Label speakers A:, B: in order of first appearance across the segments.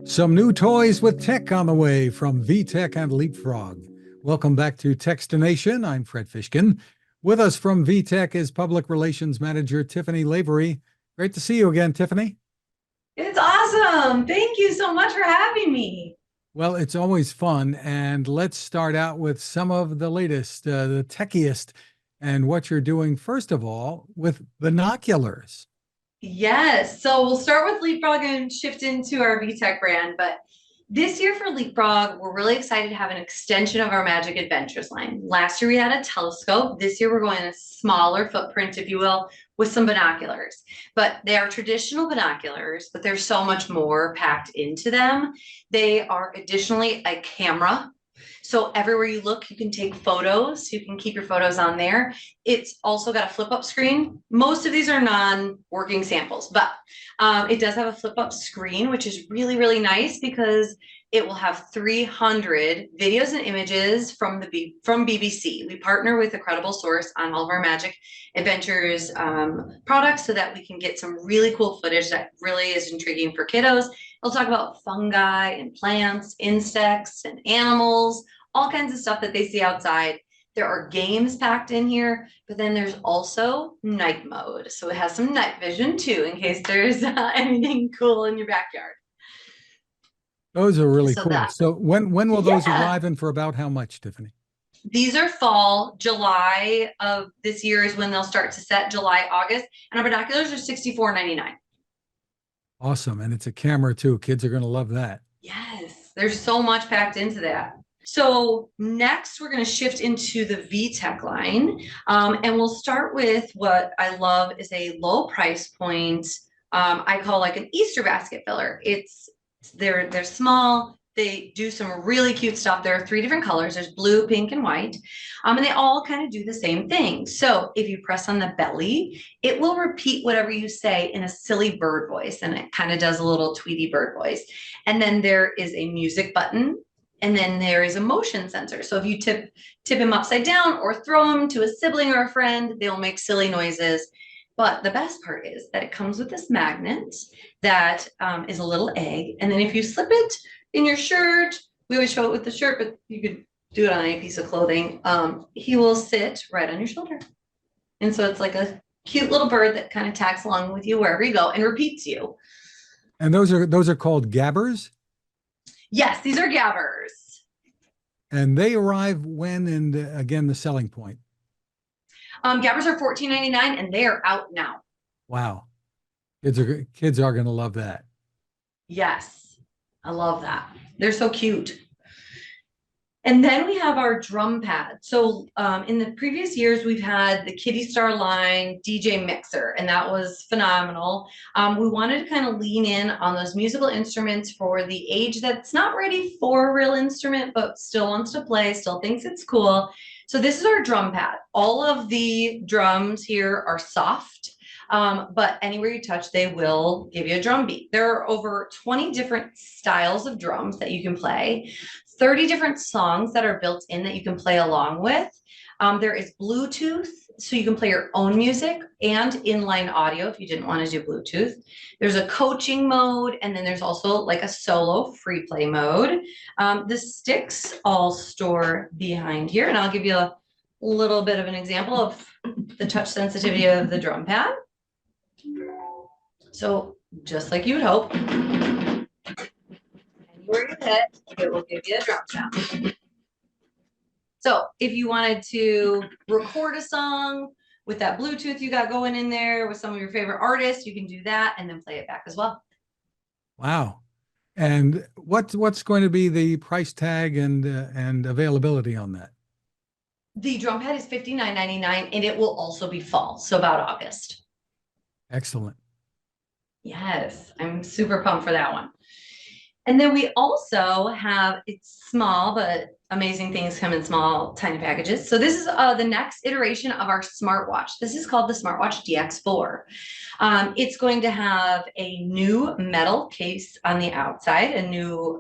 A: Some new toys with tech on the way from VTech and Leap Frog. Welcome back to Techstination. I'm Fred Fishkin. With us from VTech is Public Relations Manager Tiffany Lavery. Great to see you again, Tiffany.
B: It's awesome. Thank you so much for having me.
A: Well, it's always fun. And let's start out with some of the latest, the techiest, and what you're doing, first of all, with binoculars.
B: Yes. So we'll start with Leapfrog and shift into our VTech brand. But this year for Leapfrog, we're really excited to have an extension of our Magic Adventures line. Last year we had a telescope. This year we're going a smaller footprint, if you will, with some binoculars. But they are traditional binoculars, but there's so much more packed into them. They are additionally a camera. So everywhere you look, you can take photos. You can keep your photos on there. It's also got a flip-up screen. Most of these are non-working samples, but it does have a flip-up screen, which is really, really nice because it will have 300 videos and images from BBC. We partner with a credible source on all of our Magic Adventures products so that we can get some really cool footage that really is intriguing for kiddos. It'll talk about fungi and plants, insects and animals, all kinds of stuff that they see outside. There are games packed in here, but then there's also night mode. So it has some night vision too, in case there's anything cool in your backyard.
A: Those are really
B: So
A: cool.
B: that,
A: So when will those
B: yeah,
A: arrive and for about how much, Tiffany?
B: these are fall. July of this year is when they'll start to set, July, August. And our binoculars are $64.99.
A: Awesome. And it's a camera too. Kids are going to love that.
B: Yes, there's so much packed into that. So next we're going to shift into the VTech line, and we'll start with what I love is a low price point. I call like an Easter basket filler. They're small. They do some really cute stuff. There are 3 different colors. There's blue, pink, and white. And they all kind of do the same thing. So if you press on the belly, it will repeat whatever you say in a silly bird voice. And it kind of does a little Tweety bird voice. And then there is a music button. And then there is a motion sensor. So if you tip him upside down or throw him to a sibling or a friend, they'll make silly noises. But the best part is that it comes with this magnet that is a little egg. And then if you slip it in your shirt, we always show it with the shirt, but you could do it on any piece of clothing. He will sit right on your shoulder. And so it's like a cute little bird that kind of tags along with you wherever you go and repeats you.
A: And those are called Gabbers.
B: Yes, these are Gabbers.
A: And they arrive when, and again, the selling point.
B: Gabbers are $14.99 and they are out now.
A: Wow. Kids are going to love that.
B: Yes, I love that. They're so cute. And then we have our drum pad. So in the previous years, we've had the Kitty Star line DJ mixer, and that was phenomenal. We wanted to kind of lean in on those musical instruments for the age that's not ready for a real instrument, but still wants to play, still thinks it's cool. So this is our drum pad. All of the drums here are soft. But anywhere you touch, they will give you a drum beat. There are over 20 different styles of drums that you can play, 30 different songs that are built in that you can play along with. There is Bluetooth, so you can play your own music and inline audio if you didn't want to do Bluetooth. There's a coaching mode, and then there's also like a solo free play mode. The sticks all store behind here, and I'll give you a little bit of an example of the touch sensitivity of the drum pad. So just like you would hope, anywhere you hit, it will give you a drum sound. So if you wanted to record a song with that Bluetooth you got going in there with some of your favorite artists, you can do that and then play it back as well.
A: Wow. And what's going to be the price tag and availability on that?
B: The drum pad is $59.99 and it will also be fall, so about August.
A: Excellent.
B: Yes, I'm super pumped for that one. And then we also have, it's small, but amazing things come in small, tiny packages. So this is the next iteration of our smartwatch. This is called the Smartwatch DX4. It's going to have a new metal case on the outside, a new,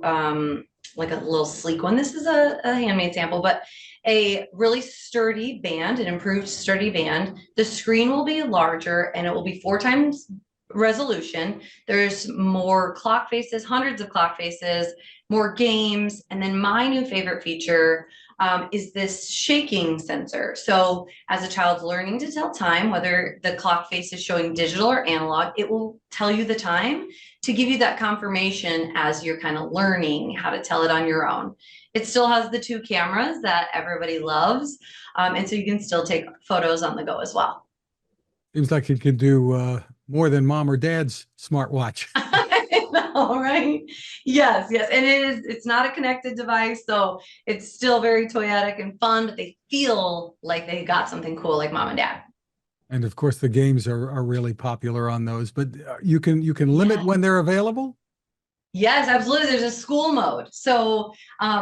B: like a little sleek one. This is a handmade sample, but a really sturdy band, an improved sturdy band. The screen will be larger and it will be 4 times resolution. There's more clock faces, hundreds of clock faces, more games. And then my new favorite feature is this shaking sensor. So as a child's learning to tell time, whether the clock face is showing digital or analog, it will tell you the time to give you that confirmation as you're kind of learning how to tell it on your own. It still has the 2 cameras that everybody loves. And so you can still take photos on the go as well.
A: Seems like it could do more than mom or dad's smartwatch.
B: I know, right? Yes, yes. And it's not a connected device, so it's still very toyetic and fun, but they feel like they got something cool like mom and dad.
A: And of course, the games are really popular on those, but you can limit when they're available.
B: Yes, absolutely. There's a school mode. So,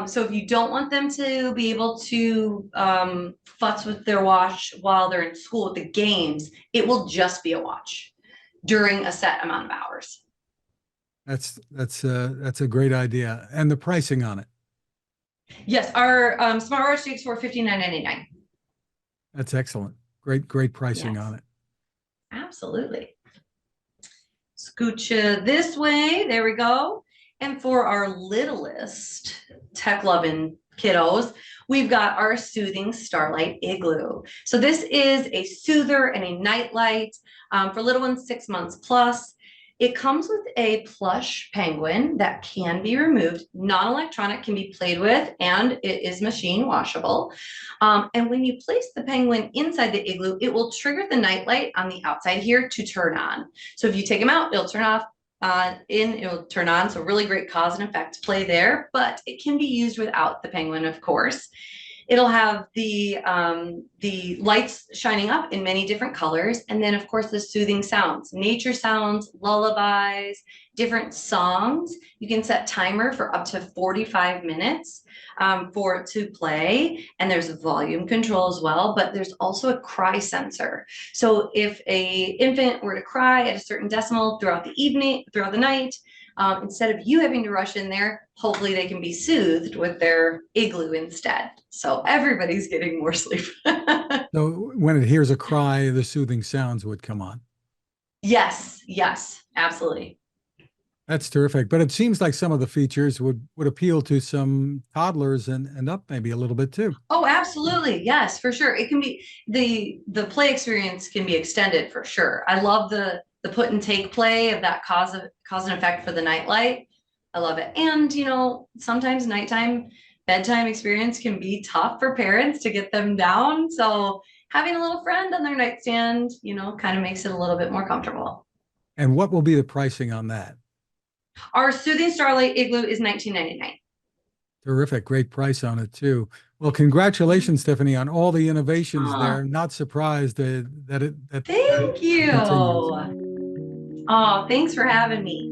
B: so if you don't want them to be able to futz with their watch while they're in school with the games, it will just be a watch during a set amount of hours.
A: That's a great idea. And the pricing on it.
B: Yes, our Smartwatch DX4 $59.99.
A: That's excellent. Great pricing
B: Yes.
A: on it.
B: Absolutely. Scooch this way. There we go. And for our littlest tech loving kiddos, we've got our soothing Starlight Igloo. So this is a soother and a nightlight for little ones 6 months plus. It comes with a plush penguin that can be removed, non-electronic, can be played with, and it is machine washable. And when you place the penguin inside the igloo, it will trigger the nightlight on the outside here to turn on. So if you take them out, it'll turn off, it'll turn on. So really great cause and effect play there, but it can be used without the penguin, of course. It'll have the lights shining up in many different colors. And then of course the soothing sounds, nature sounds, lullabies, different songs. You can set timer for up to 45 minutes for it to play. And there's a volume control as well, but there's also a cry sensor. So if a infant were to cry at a certain decimal throughout the evening, throughout the night, instead of you having to rush in there, hopefully they can be soothed with their igloo instead. So everybody's getting more sleep.
A: So when it hears a cry, the soothing sounds would come on.
B: Yes, yes, absolutely.
A: That's terrific. But it seems like some of the features would appeal to some toddlers and up maybe a little bit too.
B: Oh, absolutely. Yes, for sure. It can be the play experience can be extended for sure. I love the put and take play of that cause and effect for the nightlight. I love it. And you know, sometimes nighttime bedtime experience can be tough for parents to get them down. So having a little friend on their nightstand, you know, kind of makes it a little bit more comfortable.
A: And what will be the pricing on that?
B: Our soothing Starlight Igloo is $19.99.
A: Terrific. Great price on it too. Well, congratulations, Tiffany, on all the innovations
B: Aw.
A: there. Not surprised that
B: Thank you.
A: continues.
B: Oh, thanks for having me.